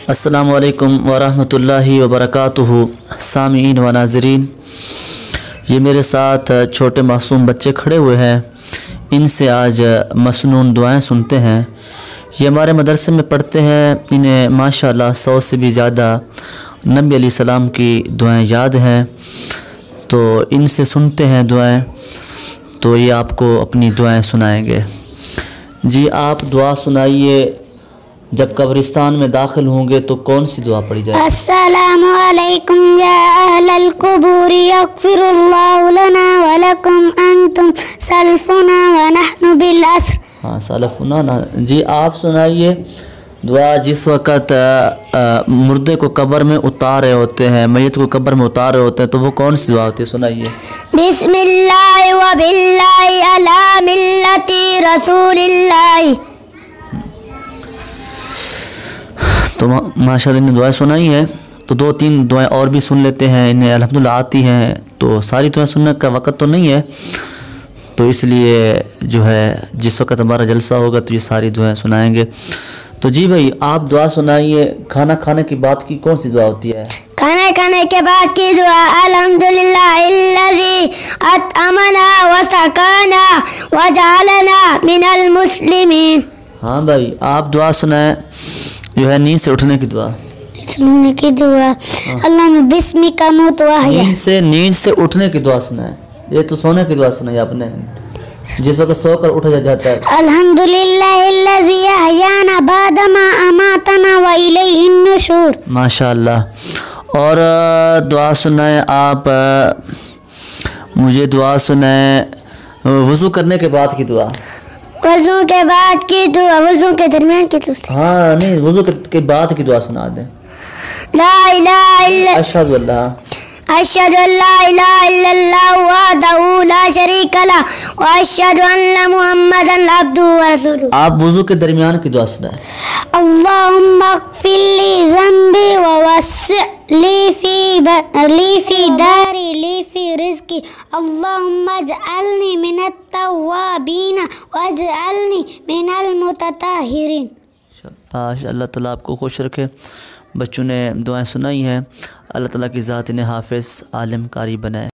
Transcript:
السلام علیکم ورحمۃ اللہ وبرکاتہ۔ سامعین و ناظرین، یہ میرے ساتھ چھوٹے معصوم بچے کھڑے ہوئے ہیں، ان سے آج مسنون دعائیں سنتے ہیں۔ یہ ہمارے مدرسے میں پڑھتے ہیں، انہیں ماشاءاللہ 100 سے بھی زیادہ نبی علیہ السلام کی دعائیں یاد ہیں، تو ان سے سنتے ہیں دعائیں، تو یہ آپ کو اپنی دعائیں سنائیں گے۔ جی آپ دعا سنائیے، جب قبرستان میں داخل ہوں گے تو کون سی دعا پڑھی جائے؟ السلام علیکم یا اہل القبور یغفر اللہ لنا ولکم انتم سلفنا ونحن بالعصر۔ ہاں سلفنا نا۔ جی آپ سنائیے دعا جس وقت مردے کو قبر میں اتار رہے ہوتے ہیں، میت کو قبر میں اتار رہے ہوتے ہیں، تو وہ کون سی دعا ہوتی ہے؟ سنائیے۔ بسم اللہ و باللہ علی ملت رسول اللہ۔ تو ماشاءاللہ انہیں دعائیں سنائی ہیں، تو 2-3 دعائیں اور بھی سن لیتے ہیں، انہیں الحمدللہ آتی ہیں، تو ساری دعائیں سننے کا وقت تو نہیں ہے، تو اس لیے جو ہے جس وقت ہمارا جلسہ ہوگا تو یہ ساری دعائیں سنائیں گے۔ تو جی بھائی آپ دعا سنائیے، کھانا کھانے کی بعد کی کون سی دعا ہوتی ہے؟ کھانا کھانے کے بعد کی دعا الحمدللہ الذی اطعمنا وسقانا وجعلنا من المسلمین۔ ہاں بھائی آپ دعا سنائیں، جو ہے نیند سے اٹھنے کی دعا۔ سننے کی دعا اللہم بسمک اموت واحیا۔ نیند سے اٹھنے کی دعا سنائیں، یہ تو سونے کی دعا سنائی آپ نے، جس وقت سو کر اٹھا جاتا ہے۔ الحمدللہ الذی احیانا بعد ما اماتنا والیہ النشور۔ ماشاءاللہ۔ اور دعا سنائیں آپ، مجھے دعا سنائیں وضو کرنے کے بعد کی دعا۔ وضو کے بعد کی دعا، وضو کے درمیان کی دعا؟ ہاں نہیں، وضو کے بعد کی دعا سنا دیں۔ لا الہ الا اشہد اللہ اشہد ان لا الہ الا اللہ وحدہ لا شریک لہ واشہد ان محمدا عبدہ ورسولہ۔ آپ وضو کے درمیان کی دعا سنائیں۔ اللہم اغفر لی ذنبی ووسع لی فی داری لی فی رزقی، اللہم اجعلنی من التوابین واجعلنی من المتطہرین۔ اللہ تعالیٰ آپ کو خوش رکھے۔ بچوں نے دعائیں سنائی ہیں، اللہ تعالیٰ کی ذات انہیں حافظ عالم قاری بنائے۔